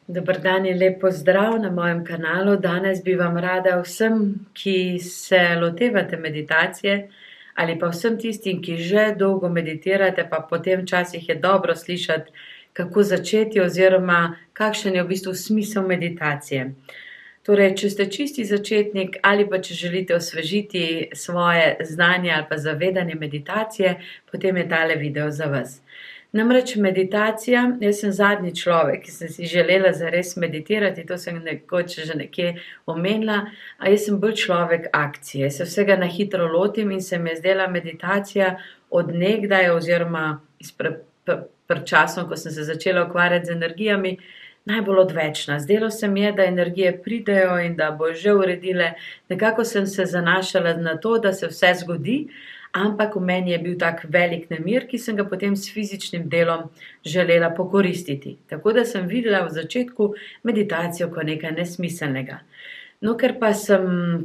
Dober dan in lep pozdrav na mojem kanalu. Danes bi vam rada vsem, ki se lotevate meditacije, ali pa vsem tistim, ki že dolgo meditirate, pa potem včasih je dobro slišati, kako začeti oziroma kakšen je v bistvu smisel meditacije. Torej, če ste čisti začetnik ali pa če želite osvežiti svoje znanje ali pa zavedanje meditacije, potem je tale video za vas. Namreč meditacija, jaz sem zadnji človek, ki sem si želela zares meditirati, to sem nekoč že nekje omenila, a jaz sem bolj človek akcije, se vsega na hitro lotim in se mi je zdela meditacija od nekdaj oziroma pred časom, ko sem se začela ukvarjati z energijami, najbolj odvečna. Zdelo se mi je, da energije pridejo in da bo že uredile, nekako sem se zanašala na to, da se vse zgodi, ampak v meni je bil tak velik nemir, ki sem ga potem s fizičnim delom želela pokoristiti. Tako da sem videla v začetku meditacijo kot nekaj nesmiselnega. No, ker pa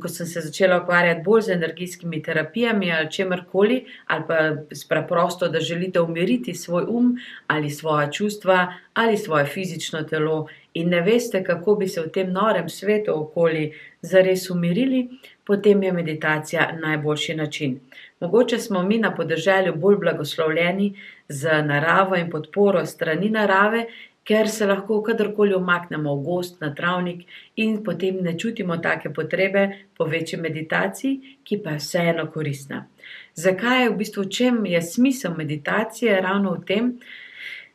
ko sem se začela ukvarjati bolj z energijskimi terapijami ali čemerkoli, ali pa preprosto, da želite umiriti svoj ali svoja čustva ali svoje fizično telo in ne veste, kako bi se v tem norem svetu okoli zares umirili, potem je meditacija najboljši način. Mogoče smo mi na podeželju bolj blagoslovljeni z naravo in podporo strani narave, ker se lahko kadarkoli umaknemo v gozd, na travnik in potem ne čutimo take potrebe po večji meditaciji, ki pa je vseeno koristna. Zakaj je v bistvu, v čem je smisel meditacije? Ravno v tem,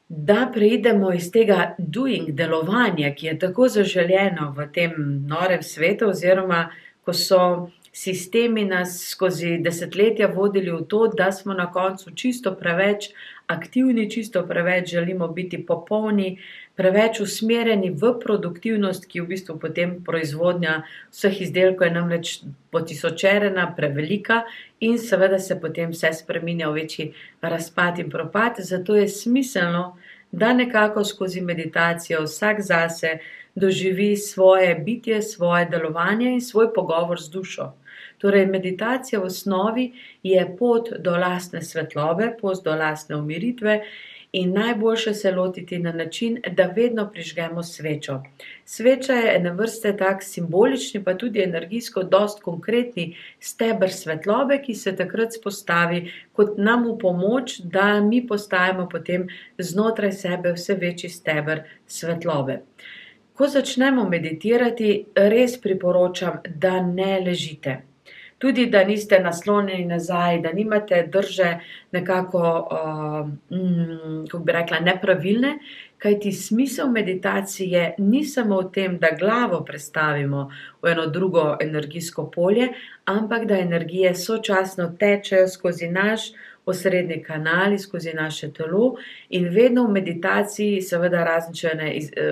da preidemo iz tega doing, delovanja, ki je tako zaželjeno v tem norem svetu, oziroma ko so sistemi nas skozi desetletja vodili v to, da smo na koncu čisto preveč aktivni, čisto preveč želimo biti popolni, preveč usmerjeni v produktivnost, ki v bistvu potem proizvodnja vseh izdelkov je namreč potisočerena, prevelika in seveda se potem vse spreminja v večji razpad in propad, zato je smiselno, da nekako skozi meditacijo vsak zase doživi svoje bitje, svoje delovanje in svoj pogovor z dušo. Torej, meditacija v osnovi je pot do lastne svetlobe, pot do lastne umiritve in najboljše se lotiti na način, da vedno prižgemo svečo. Sveča je ene vrste tak simbolični, pa tudi energijsko dost konkretni steber svetlobe, ki se takrat spostavi kot nam v pomoč, da mi postajamo potem znotraj sebe vse večji steber svetlobe. Ko začnemo meditirati, res priporočam, da ne ležite. Tudi, da niste naslonjeni nazaj, da nimate drže nekako, kako bi rekla, nepravilne, kajti smisel meditacije ni samo v tem, da glavo prestavimo v eno drugo energijsko polje, ampak da energije sočasno tečejo skozi naš osrednji kanal, skozi naše telo in vedno v meditaciji, seveda razen če ne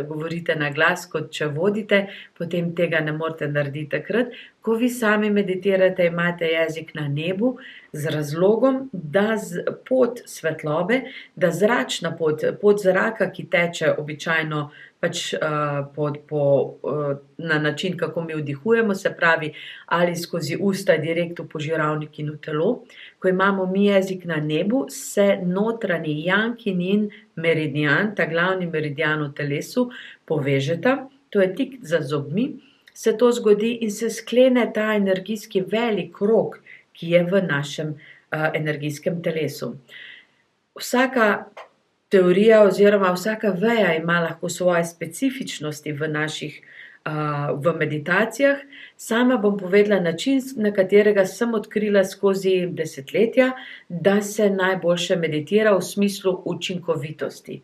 govorite na glas, kot če vodite, potem tega ne morete narediti takrat. Ko vi sami meditirate, imate jezik na nebu z razlogom, da pot svetlobe, da zračna pot zraka, ki teče običajno pač na način, kako mi vdihujemo, se pravi ali skozi usta direkt v požiralnik in v telo. Ko imamo mi jezik na nebu, se notranji jankin in meridian, ta glavni meridian v telesu, povežeta, to je tik za zobmi, se to zgodi in se sklene ta energijski velik krog, ki je v našem energijskem telesu. Vsaka teorija oziroma vsaka veja ima lahko svoje specifičnosti v meditacijah. Sama bom povedala način, na katerega sem odkrila skozi desetletja, da se najboljše meditira v smislu učinkovitosti.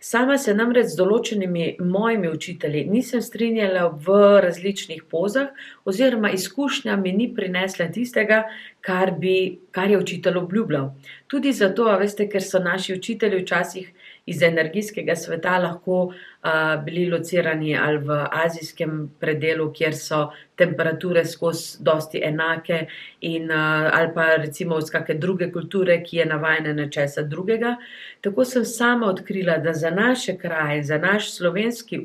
Sama se namreč z določenimi mojimi učitelji nisem strinjala v različnih pozah oziroma izkušnja mi ni prinesla tistega, kar je učitelj obljubljal. Tudi zato, veste, ker so naši učitelji včasih iz energijskega sveta lahko bili locirani ali v azijskem predelu, kjer so temperature skozi dosti enake ali pa recimo iz kake druge kulture, ki je navajena na česa drugega. Tako sem sama odkrila, da za naše kraje, za naš slovenski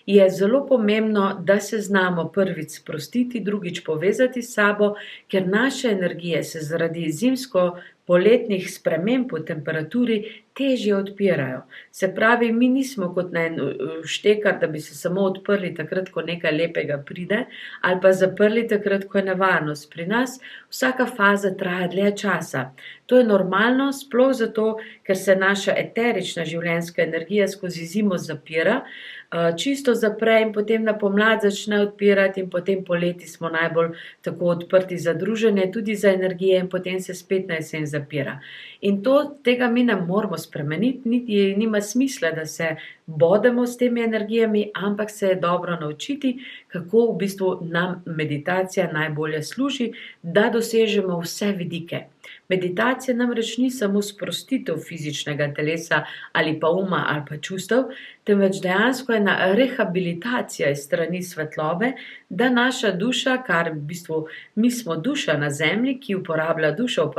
je zelo pomembno, da se znamo prvič sprostiti, drugič povezati s sabo, ker naše energije se zaradi zimsko-poletnih sprememb v temperaturi težje odpirajo. Se pravi, mi nismo kot na en štekar, da bi se samo odprli takrat, ko nekaj lepega pride, ali pa zaprli takrat, ko je nevarnost. Pri nas vsaka faza traja dlje časa. To je normalno, sploh zato, ker se naša eterična življenjska energija skozi zimo zapira, čisto zapre in potem na pomlad začne odpirati in potem poleti smo najbolj tako odprti za druženje, tudi za energije in potem se spet na jesen zapira. In tega mi ne moramo spremeniti, niti nima smisla, da se bodemo s temi energijami, ampak se je dobro naučiti, kako v bistvu nam meditacija najbolje služi, da dosežemo vse vidike. Meditacija namreč ni samo sprostitev fizičnega telesa ali pa uma ali pa čustev, temveč dejansko ena rehabilitacija iz strani svetlobe, da naša duša, kar v bistvu mi smo duša na zemlji, ki uporablja dušo,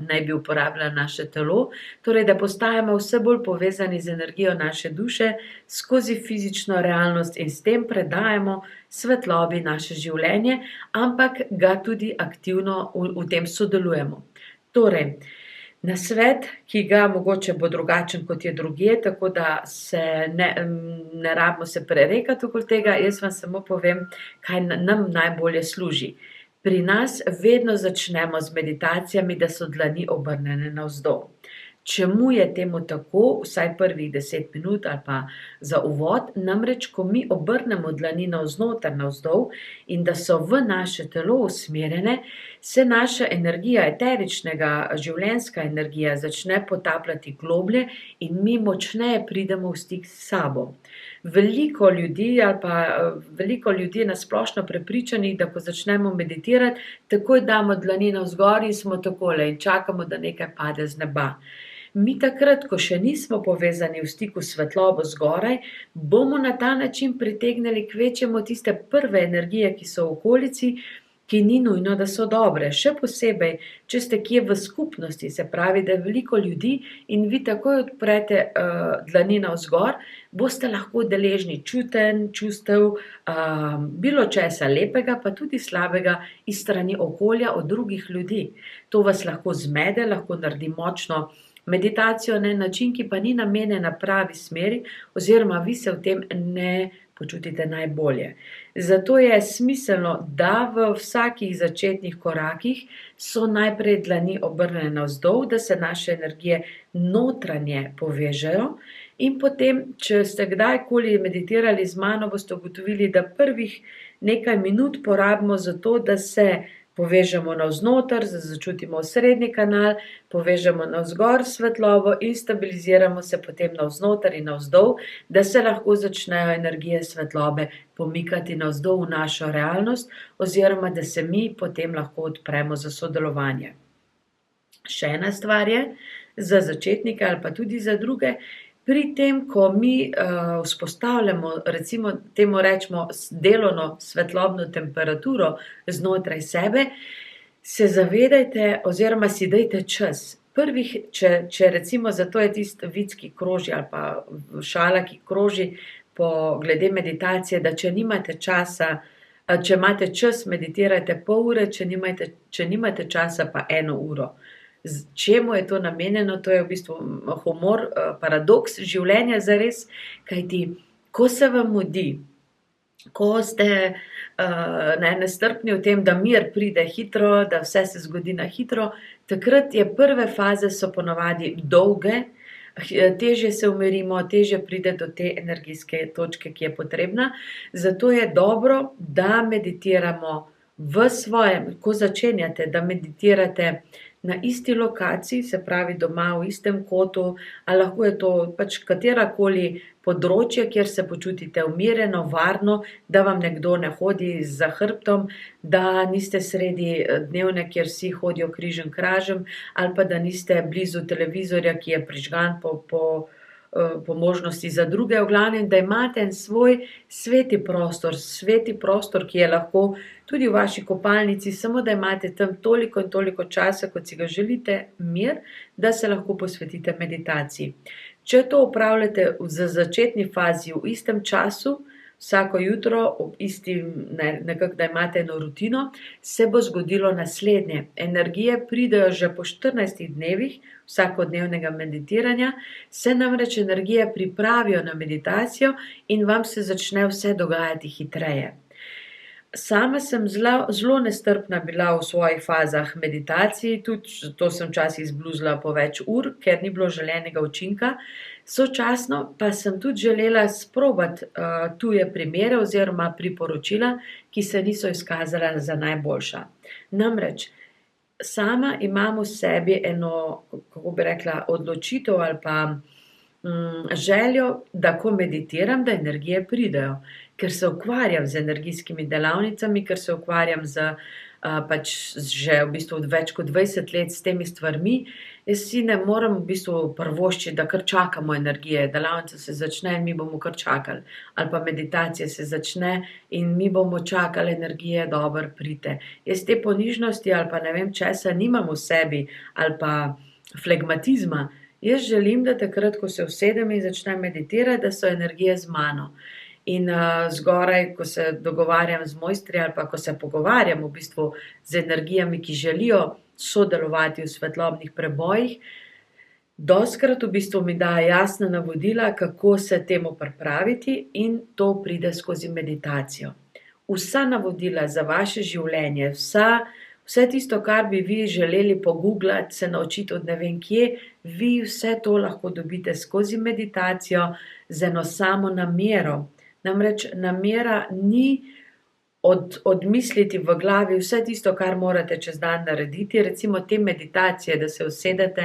naj bi uporabljala naše telo, torej da postajamo vse bolj povezani z energijo naše duše skozi fizično realnost in s tem predajamo svetlobi naše življenje, ampak ga tudi aktivno v tem sodelujemo. Torej, nasvet, ki ga mogoče bo drugačen, kot je drugje, tako da se ne rabimo se prerekati okoli tega, jaz vam samo povem, kaj nam najbolje služi. Pri nas vedno začnemo z meditacijami, da so dlani obrnjene navzdol. Čemu je temu tako, vsaj prvih 10 minut ali pa za uvod, namreč, ko mi obrnemo dlani navzdol in da so v naše telo usmerjene, se naša energija, eteričnega, življenjska energija začne potapljati globlje in mi močneje pridemo v stik s sabo. Veliko ljudi je na splošno prepričanih, da ko začnemo meditirati, takoj damo dlani navzgor in smo takole in čakamo, da nekaj pade z neba. Mi takrat, ko še nismo povezani v stiku s svetlobo zgoraj, bomo na ta način pritegnili kvečjemu tiste prve energije, ki so v okolici, ki ni nujno, da so dobre. Še posebej, če ste kje v skupnosti, se pravi, da je veliko ljudi in vi takoj odprete dlani navzgor, boste lahko deležni čutenj, čustev, bilo česa lepega, pa tudi slabega iz strani okolja od drugih ljudi. To vas lahko zmede, lahko naredi močno meditacijo na način, ki pa ni namenjen na pravi smeri, oziroma vi se v tem ne počutite najbolje. Zato je smiselno, da v vsakih začetnih korakih so najprej dlani obrnjene navzdol, da se naše energije notranje povežejo in potem, če ste kdajkoli meditirali z mano, boste ugotovili, da prvih nekaj minut porabimo za to, da se povežemo navznoter, začutimo osrednji kanal, povežemo navzgor svetlobo in stabiliziramo se potem navznoter in navzdol, da se lahko začnejo energije svetlobe pomikati navzdol v našo realnost, oziroma da se mi potem lahko odpremo za sodelovanje. Še ena stvar je, za začetnike ali pa tudi za druge, pri tem, ko mi vzpostavljamo, recimo temu rečemo delovno svetlobno temperaturo znotraj sebe, se zavedajte oziroma si dajte čas. Prvih, če recimo, zato je tisti vic, ki kroži ali pa šala, ki kroži glede meditacije, da če nimate časa, če imate čas, meditirajte pol ure, če nimate časa, pa 1 uro. Čemu je to namenjeno? To je v bistvu humor, paradoks življenja zares, kajti ko se vam mudi, ko ste nestrpni v tem, da mir pride hitro, da vse se zgodi na hitro, takrat je prve faze so ponavadi dolge, težje se umirimo, težje pride do te energijske točke, ki je potrebna. Zato je dobro, da meditiramo v svojem, ko začenjate, da meditirate na isti lokaciji, se pravi doma v istem kotu, ali lahko je to pač katerakoli področje, kjer se počutite umirjeno, varno, da vam nekdo ne hodi za hrbtom, da niste sredi dnevne, kjer vsi hodijo križem-kražem, ali pa da niste blizu televizorja, ki je prižgan po možnosti za druge, v glavnem, da imate en svoj sveti prostor, ki je lahko tudi v vaši kopalnici, samo da imate tam toliko in toliko časa, kot si ga želite, mir, da se lahko posvetite meditaciji. Če to opravljate v začetni fazi v istem času, vsako jutro ob nekako, da imate eno rutino, se bo zgodilo naslednje. Energije pridejo že po 14 dnevih vsakodnevnega meditiranja, se namreč energije pripravijo na meditacijo in vam se začne vse dogajati hitreje. Sama sem zelo nestrpna bila v svojih fazah meditacij, tudi zato sem včasih zbluzila po več ur, ker ni bilo želenega učinka. Sočasno pa sem tudi želela sprobati tuje primere oziroma priporočila, ki se niso izkazala za najboljša. Namreč, sama imam v sebi eno, kako bi rekla, odločitev ali pa željo, da ko meditiram, da energije pridejo. Ker se ukvarjam z energijskimi delavnicami, ker se ukvarjam pač že v bistvu več kot 20 let s temi stvarmi, jaz si ne morem v bistvu privoščiti, da kar čakamo energije. Delavnica se začne in mi bomo kar čakali. Ali pa meditacija se začne in mi bomo čakali energije, dobro, pride. Jaz te ponižnosti ali pa ne vem česa nimam v sebi ali pa flegmatizma. Jaz želim, da takrat, ko se usedem in začnem meditirati, da so energije z mano. In zgoraj, ko se dogovarjam z mojstri ali pa ko se pogovarjam v bistvu z energijami, ki želijo sodelovati v svetlobnih prebojih, dostikrat v bistvu mi daje jasna navodila, kako se temu pripraviti, in to pride skozi meditacijo. Vsa navodila za vaše življenje, vse tisto, kar bi vi želeli pogooglati, se naučiti od ne vem kje, vi vse to lahko dobite skozi meditacijo z eno samo namero. Namreč namera ni odmisliti v glavi vse tisto, kar morate čez dan narediti, recimo te meditacije, da se usedete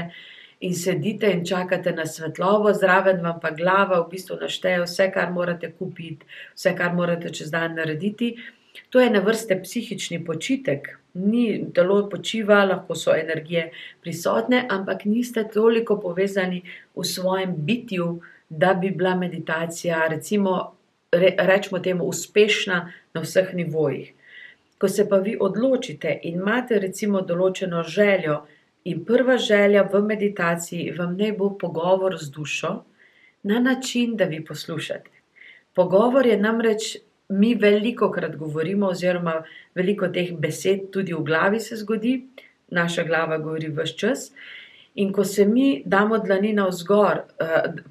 in sedite in čakate na svetlobo, zraven vam pa glava v bistvu našteje vse, kar morate kupiti, vse, kar morate čez dan narediti. To je ene vrste psihični počitek. Telo počiva, lahko so energije prisotne, ampak niste toliko povezani v svojem bitju, da bi bila meditacija, recimo, rečemo temu, uspešna na vseh nivojih. Ko se pa vi odločite in imate recimo določeno željo in prva želja v meditaciji vam naj bo pogovor z dušo na način, da vi poslušate. Pogovor je namreč, mi velikokrat govorimo oziroma veliko teh besed tudi v glavi se zgodi, naša glava govori ves čas. In ko se mi damo dlani navzgor,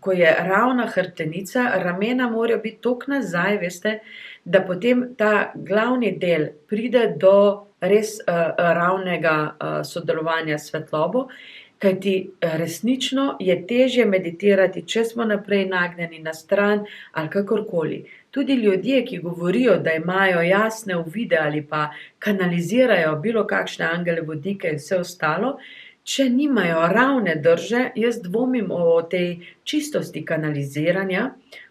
ko je ravna hrbtenica, ramena morajo biti toliko nazaj, veste, da potem ta glavni del pride do res ravnega sodelovanja s svetlobo, kajti resnično je težje meditirati, če smo naprej nagnjeni na stran ali kakorkoli. Tudi ljudje, ki govorijo, da imajo jasne uvide ali pa kanalizirajo bilo kakšne angele, vodnike in vse ostalo, če nimajo ravne drže, jaz dvomim o tej čistosti kanaliziranja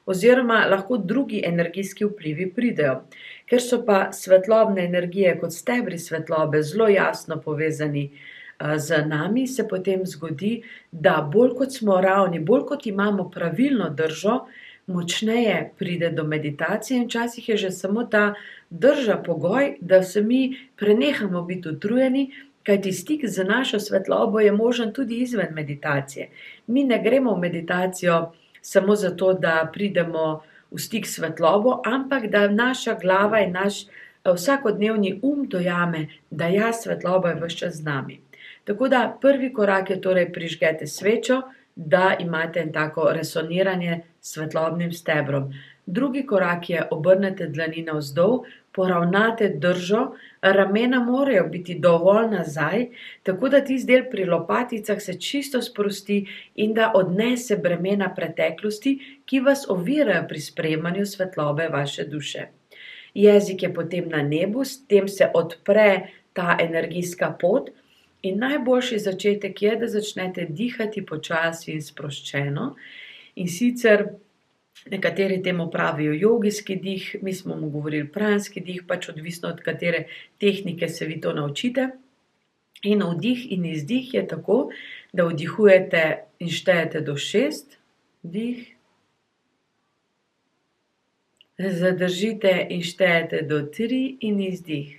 oziroma lahko drugi energijski vplivi pridejo. Ker so pa svetlobne energije kot stebri svetlobe zelo jasno povezani z nami, se potem zgodi, da bolj kot smo ravni, bolj kot imamo pravilno držo, močneje pride do meditacije in včasih je že samo ta drža pogoj, da se mi prenehamo biti utrujeni, kajti stik z našo svetlobo je možen tudi izven meditacije. Mi ne gremo v meditacijo samo zato, da pridemo v stik s svetlobo, ampak da naša glava in naš vsakodnevni dojame, da ja, svetloba je ves čas z nami. Tako da prvi korak je torej prižgete svečo, da imate tako resoniranje s svetlobnim stebrom. Drugi korak je obrnete dlani navzdol, poravnate držo, ramena morajo biti dovolj nazaj, tako da tisti del pri lopaticah se čisto sprosti in da odnese bremena preteklosti, ki vas ovirajo pri sprejemanju svetlobe vaše duše. Jezik je potem na nebu, s tem se odpre ta energijska pot. In najboljši začetek je, da začnete dihati počasi in sproščeno. In sicer nekateri temu pravijo jogijski dih, mi smo mu govorili pranski dih, pač odvisno od katere tehnike se vi to naučite. In vdih in izdih je tako, da vdihujete in štejete do 6, vdih. Zadržite in štejete do 3 in izdih.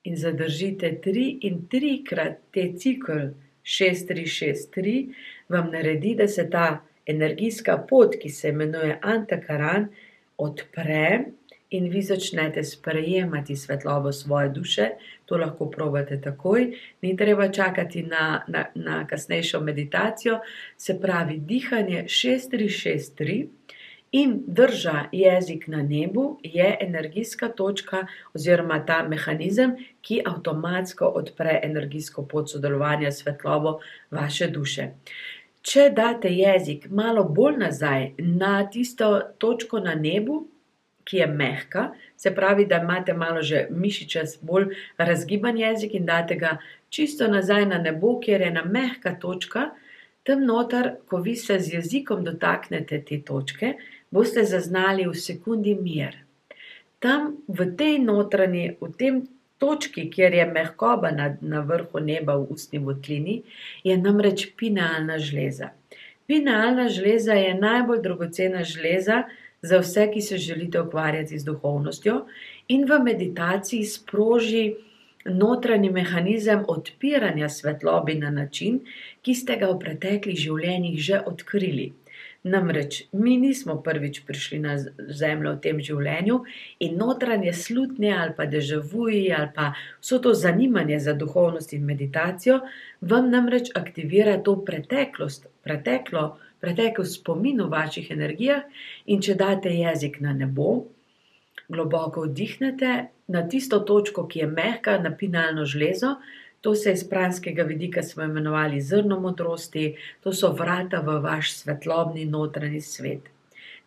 In zadržite 3 in 3-krat te cikl 6-3-6-3 vam naredi, da se ta energijska pot, ki se imenuje Antakaran, odpre in vi začnete sprejemati svetlobo svoje duše. To lahko probate takoj, ni treba čakati na kasnejšo meditacijo. Se pravi, dihanje 6-3-6-3 in drža jezik na nebu je energijska točka oziroma ta mehanizem, ki avtomatsko odpre energijsko pot sodelovanja s svetlobo vaše duše. Če date jezik malo bolj nazaj na tisto točko na nebu, ki je mehka, se pravi, da imate malo že mišičast bolj razgiban jezik in date ga čisto nazaj na nebo, kjer je ena mehka točka, tam noter, ko vi se z jezikom dotaknete te točke, boste zaznali v sekundi mir. Tam v tej notranji, v tem točki, kjer je mehkoba na vrhu neba v ustni votlini, je namreč pinealna žleza. Pinealna žleza je najbolj dragocena žleza za vse, ki se želite ukvarjati z duhovnostjo in v meditaciji sproži notranji mehanizem odpiranja svetlobe na način, ki ste ga v preteklih življenjih že odkrili. Namreč, mi nismo prvič prišli na zemljo v tem življenju in notranje slutnje ali pa dežavuji ali pa vso to zanimanje za duhovnost in meditacijo vam namreč aktivira to preteklo spomin v vaših energijah in če date jezik na nebo, globoko vdihnete na tisto točko, ki je mehka, na pinealno žlezo, to se iz pranskega vidika smo imenovali zrno modrosti, to so vrata v vaš svetlobni notranji svet.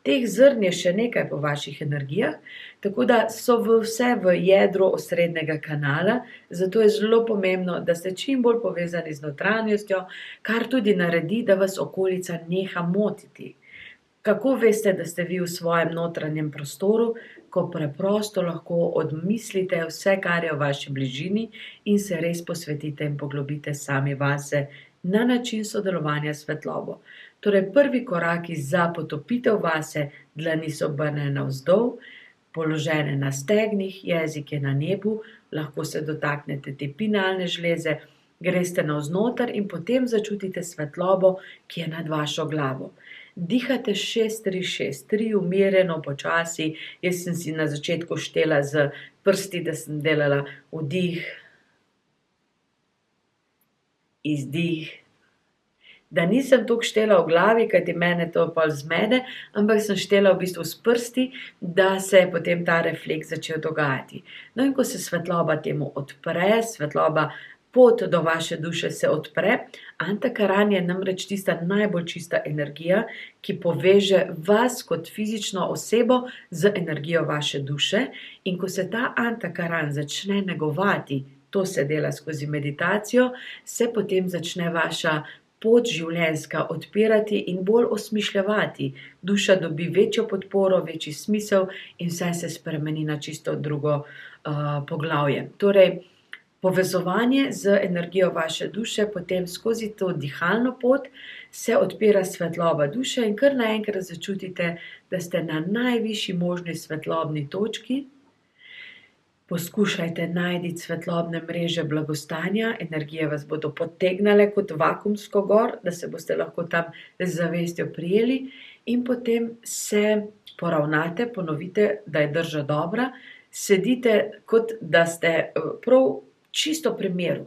Teh zrn je še nekaj po vaših energijah, tako da so vse v jedru osrednjega kanala, zato je zelo pomembno, da ste čim bolj povezani z notranjostjo, kar tudi naredi, da vas okolica neha motiti. Kako veste, da ste vi v svojem notranjem prostoru, ko preprosto lahko odmislite vse, kar je v vaši bližini in se res posvetite in poglobite sami vase na način sodelovanja s svetlobo. Torej, prvi koraki za potopitev vase, dlani so obrnjene navzdol, položene na stegnih, jezik je na nebu, lahko se dotaknete te pinealne žleze, greste navznoter in potem začutite svetlobo, ki je nad vašo glavo. Dihate 6-3-6-3, umirjeno, počasi. Jaz sem si na začetku štela z prsti, da sem delala vdih, izdih. Da nisem toliko štela v glavi, kajti mene to pol zmede, ampak sem štela v bistvu s prsti, da se je potem ta refleks začel dogajati. No, in ko se svetloba temu odpre, pot do vaše duše se odpre, Antakaran je namreč tista najbolj čista energija, ki poveže vas kot fizično osebo z energijo vaše duše, in ko se ta Antakaran začne negovati, to se dela skozi meditacijo, se potem začne vaša pot življenjska odpirati in bolj osmišljevati. Duša dobi večjo podporo, večji smisel in vse se spremeni na čisto drugo poglavje. Torej, povezovanje z energijo vaše duše, potem skozi to dihalno pot se odpira svetloba duše in kar naenkrat začutite, da ste na najvišji možni svetlobni točki. Poskušajte najti svetlobne mreže blagostanja, energije vas bodo potegnile kot vakuumsko gor, da se boste lahko tam z zavestjo prijeli in potem se poravnate, ponovite, da je drža dobra, sedite kot da ste prav čisto pri miru.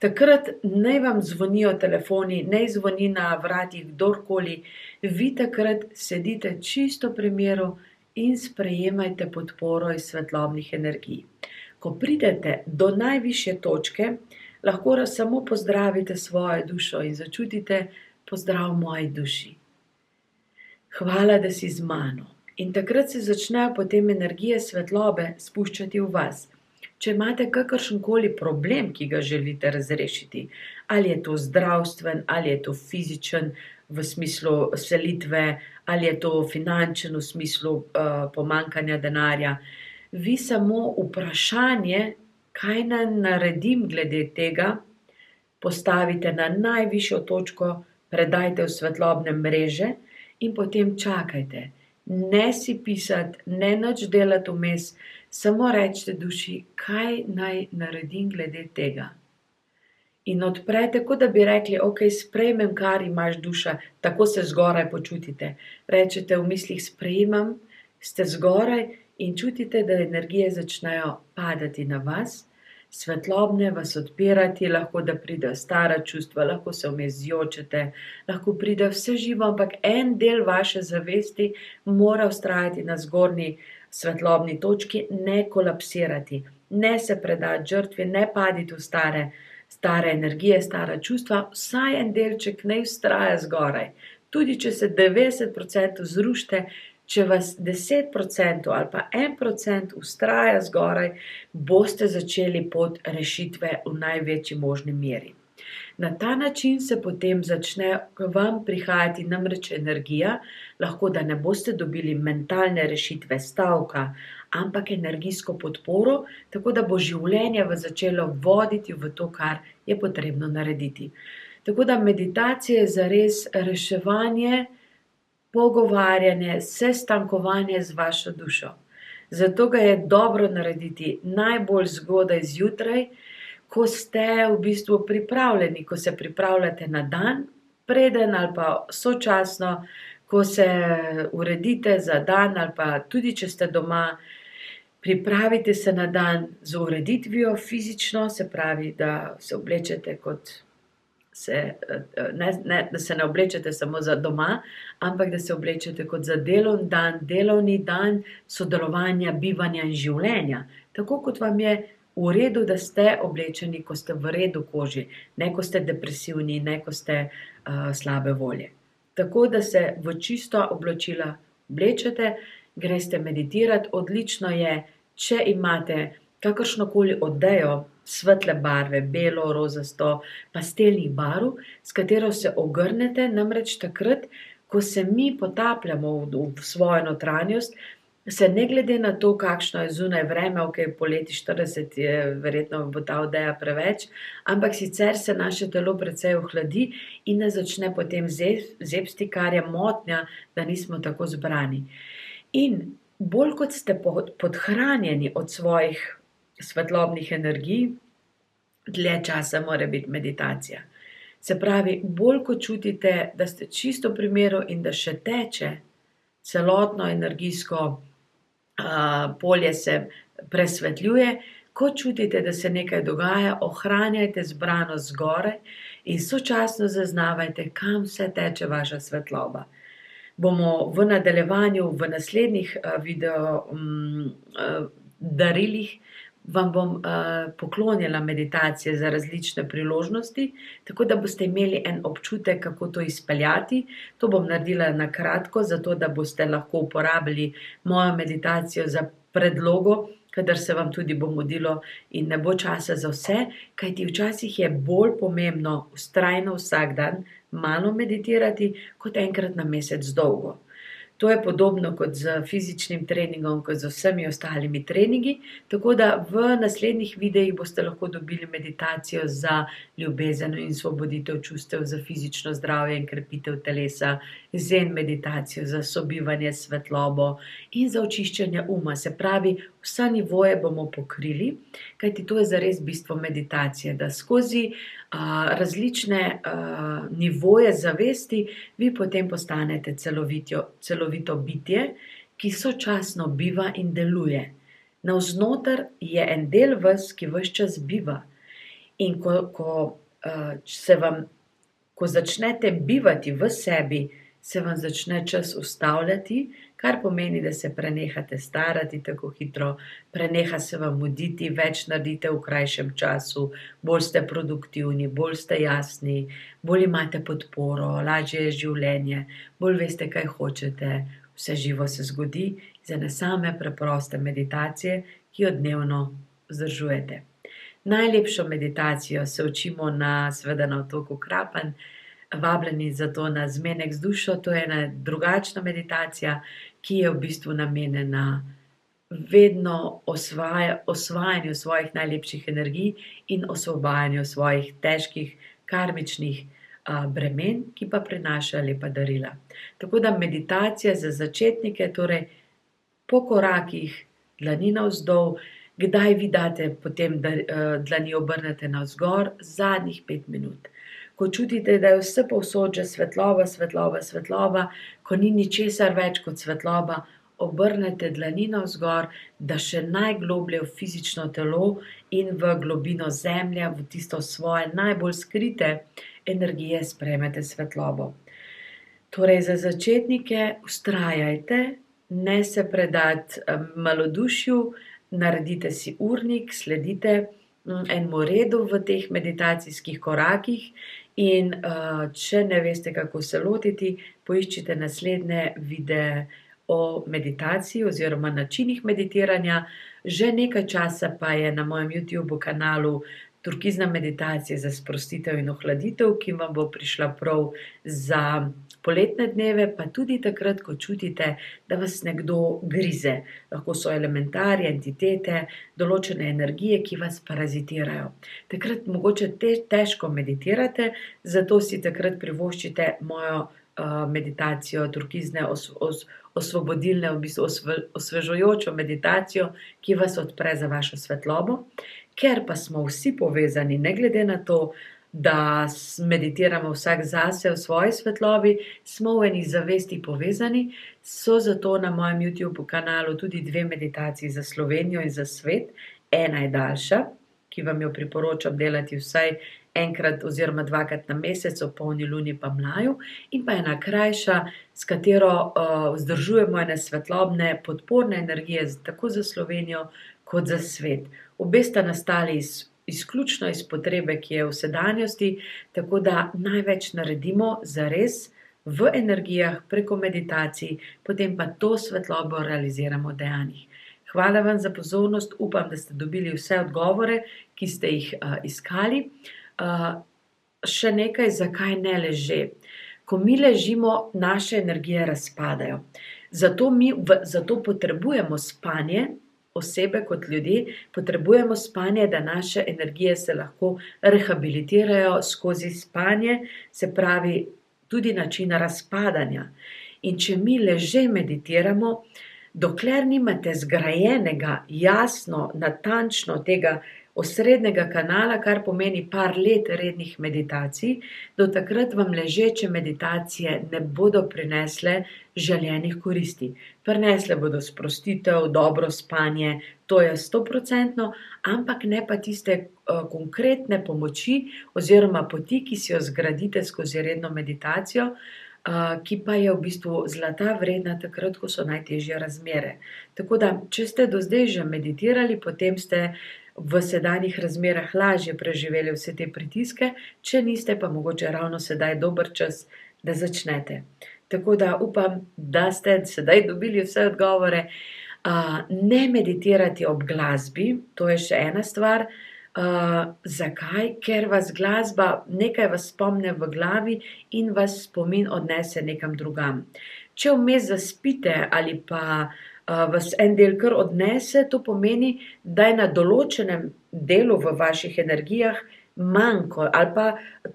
Takrat naj vam zvonijo telefoni, naj zvoni na vratih kdorkoli, vi takrat sedite čisto pri miru in sprejemajte podporo iz svetlobnih energij. Ko pridete do najvišje točke, lahko samo pozdravite svojo dušo in začutite pozdrav moji duši. Hvala, da si z mano. In takrat se začnejo potem energije svetlobe spuščati v vas. Če imate kakršenkoli problem, ki ga želite razrešiti, ali je to zdravstven, ali je to fizičen v smislu selitve, ali je to finančen v smislu pomanjkanja denarja, vi samo vprašanje, kaj naj naredim glede tega, postavite na najvišjo točko, predajte v svetlobne mreže in potem čakajte. Ne si pisati, ne nič delati vmes, samo recite duši, kaj naj naredim glede tega. in odprete, kot da bi rekli, ok, sprejmem, kar imaš duša, tako se zgoraj počutite. Rečete v mislih, sprejemam, ste zgoraj in čutite, da energije začnejo padati na vas, svetlobne vas odpirati, lahko da pridejo stara čustva, lahko se vmes zjočete, lahko pride vse živo, ampak en del vaše zavesti mora vztrajati na zgornji svetlobni točki, ne kolapsirati, ne se predati žrtvi, ne paditi v stare energije, stara čustva, vsaj en delček naj vztraja zgoraj. Tudi če se 90% zrušite, če vas 10% ali pa 1% vztraja zgoraj, boste začeli pot rešitve v največji možni meri. Na ta način se potem začne k vam prihajati namreč energija, lahko da ne boste dobili mentalne rešitve stavka, ampak energijsko podporo, tako da bo življenje vas začelo voditi v to, kar je potrebno narediti. Tako da meditacija je zares reševanje, pogovarjanje, sestankovanje z vašo dušo. Zato ga je dobro narediti najbolj zgodaj zjutraj, ko ste v bistvu pripravljeni, ko se pripravljate na dan, preden ali pa sočasno, ko se uredite za dan ali pa tudi, če ste doma, pripravite se na dan z ureditvijo fizično, se pravi, da se oblečete da se ne oblečete samo za doma, ampak da se oblečete kot za delovni dan sodelovanja, bivanja in življenja. Tako kot vam je v redu, da ste oblečeni, ko ste v redu koži, ne ko ste depresivni, ne ko ste slabe volje. Tako da se v čista oblačila oblečete, greste meditirati, odlično je, če imate kakršnokoli odejo svetle barve, belo, rozasto, pastelnih barv, s katero se ogrnete, namreč takrat, ko se mi potapljamo v svojo notranjost, se ne glede na to, kakšno je zunaj vreme, ok, poleti 40 je, verjetno bo ta odeja preveč, ampak sicer se naše telo precej ohladi in nas začne potem zebsti, kar je motnja, da nismo tako zbrani. In bolj kot ste podhranjeni od svojih svetlobnih energij, dlje časa mora biti meditacija. Se pravi, bolj ko čutite, da ste čisto pri miru in da še teče celotno energijsko polje se presvetljuje, ko čutite, da se nekaj dogaja, ohranjajte zbranost zgoraj in sočasno zaznavajte, kam vse teče vaša svetloba. Bomo v nadaljevanju, v naslednjih video darilih, vam bom poklonila meditacije za različne priložnosti, tako da boste imeli en občutek, kako to izpeljati. To bom naredila na kratko, zato da boste lahko uporabili mojo meditacijo za predlogo, kadar se vam tudi bo mudilo in ne bo časa za vse, kajti včasih je bolj pomembno vztrajno vsak dan malo meditirati, kot enkrat na mesec dolgo. To je podobno kot z fizičnim treningom, kot z vsemi ostalimi treningi, tako da v naslednjih videih boste lahko dobili meditacijo za ljubezen in svoboditev čustev, za fizično zdravje in krepitev telesa, zen meditacijo za sobivanje s svetlobo in za očiščenje uma. Se pravi, vsa nivoje bomo pokrili, kajti to je zares bistvo meditacije, da skozi različne nivoje zavesti vi potem postanete celovito bitje, ki sočasno biva in deluje. Navznoter je en del vas, ki ves čas biva. In ko začnete bivati v sebi, se vam začne čas ustavljati, kar pomeni, da se prenehate starati tako hitro, preneha se vam muditi, več naredite v krajšem času, bolj ste produktivni, bolj ste jasni, bolj imate podporo, lažje je življenje, bolj veste, kaj hočete, vse živo se zgodi iz ene same preproste meditacije, ki jo dnevno vzdržujete. Najlepšo meditacijo se učimo seveda na otoku Krapanj, vabljeni zato na Zmenek z dušo, to je ena drugačna meditacija, ki je v bistvu namenjena vedno osvajanju svojih najlepših energij in osvobajanju svojih težkih karmičnih bremen, ki pa prinašajo lepa darila. Tako da meditacija za začetnike, torej po korakih, dlani navzdol, Kdaj vi date potem dlani obrnete navzgor? Zadnjih 5 minut. Ko čutite, da je vse povsod že svetloba, svetloba, svetloba, ko ni ničesar več kot svetloba, obrnete dlani navzgor, da še najgloblje v fizično telo in v globino zemlje, v tisto svoje najbolj skrite energije sprejmete svetlobo. Torej, za začetnike vztrajajte, ne se predati malodušju, naredite si urnik, sledite enemu redu v teh meditacijskih korakih in če ne veste, kako se lotiti, poiščite naslednje videe o meditaciji oziroma načinih meditiranja. Že nekaj časa pa je na mojem YouTube kanalu Turkizna meditacija za sprostitev in ohladitev, ki vam bo prišla prav za poletne dneve, pa tudi takrat, ko čutite, da vas nekdo grize. Lahko so elementarji, entitete, določene energije, ki vas parazitirajo. Takrat mogoče težko meditirate, zato si takrat privoščite mojo meditacijo turkizne osvobodilne, v bistvu osvežujočo meditacijo, ki vas odpre za vašo svetlobo. Ker pa smo vsi povezani, ne glede na to, da meditiramo vsak zase v svoji svetlobi, smo v eni zavesti povezani, so zato na mojem YouTube kanalu tudi 2 meditaciji za Slovenijo in za svet. Ena je daljša, ki vam jo priporočam delati vsaj enkrat oziroma 2krat na mesec, ob polni luni pa mlaju, in pa ena krajša, s katero vzdržujemo ene svetlobne podporne energije tako za Slovenijo kot za svet. Obe sta nastali izključno iz potrebe, ki je v sedanjosti, tako da največ naredimo zares v energijah preko meditacij, potem pa to svetlobo realiziramo v dejanjih. Hvala vam za pozornost, upam, da ste dobili vse odgovore, ki ste jih iskali. Še nekaj, zakaj ne leže. Ko mi ležimo, naše energije razpadajo. Zato potrebujemo spanje, osebe kot ljudje, potrebujemo spanje, da naše energije se lahko rehabilitirajo skozi spanje, se pravi tudi način razpadanja. In če mi leže meditiramo, dokler nimate zgrajenega, jasno, natančno tega osrednjega kanala, kar pomeni par let rednih meditacij, do takrat vam ležeče meditacije ne bodo prinesle želenih koristi. Prinesle bodo sprostitev, dobro spanje, to je 100%, ampak ne pa tiste konkretne pomoči oziroma poti, ki si jo zgradite skozi redno meditacijo, ki pa je v bistvu zlata vredna takrat, ko so najtežje razmere. Tako da, če ste do zdaj že meditirali, potem ste v sedanjih razmerah lažje preživeli vse te pritiske, če niste, pa mogoče ravno sedaj dober čas, da začnete. Tako da upam, da ste sedaj dobili vse odgovore. Ne meditirati ob glasbi, to je še ena stvar. Zakaj? Ker vas glasba, nekaj vas spomne v glavi in vas spomin odnese nekam drugam. Če vmes zaspite ali pa vas en del kar odnese, to pomeni, da je na določenem delu v vaših energijah manjko ali pa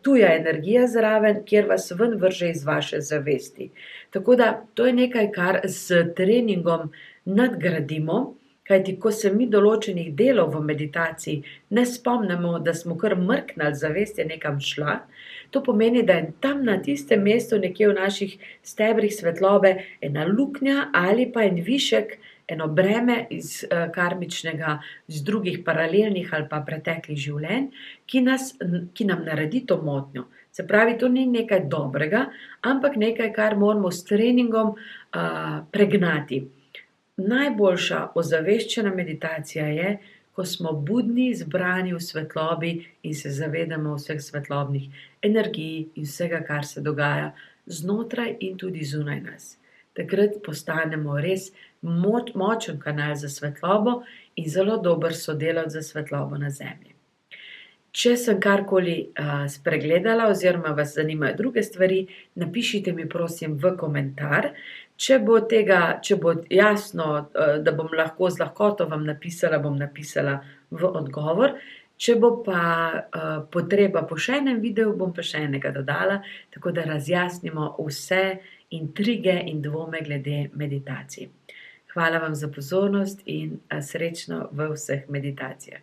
tuja energija zraven, kjer vas ven vrže iz vaše zavesti. Tako da to je nekaj, kar s treningom nadgradimo, kajti ko se mi določenih delov v meditaciji ne spomnimo, da smo kar mrknili, zavest je nekam šla, to pomeni, da je tam na tistem mestu nekje v naših stebrih svetlobe ena luknja ali pa en višek, eno breme iz karmičnega, iz drugih paralelnih ali pa preteklih življenj, ki nam naredi to motnjo. Se pravi, to ni nekaj dobrega, ampak nekaj, kar moramo s treningom pregnati. Najboljša ozaveščena meditacija je, ko smo budni, zbrani v svetlobi in se zavedamo vseh svetlobnih energij in vsega, kar se dogaja znotraj in tudi zunaj nas. Takrat postanemo res močen kanal za svetlobo in zelo dober sodelavec za svetlobo na zemlji. Če sem karkoli spregledala oziroma vas zanimajo druge stvari, napišite mi prosim v komentar. Če bo jasno, da bom lahko z lahkoto vam napisala, bom napisala v odgovor. Če bo pa potreba po še enem videu, bom pa še enega dodala, tako da razjasnimo vse intrige in dvome glede meditacij. Hvala vam za pozornost in srečno v vseh meditacijah.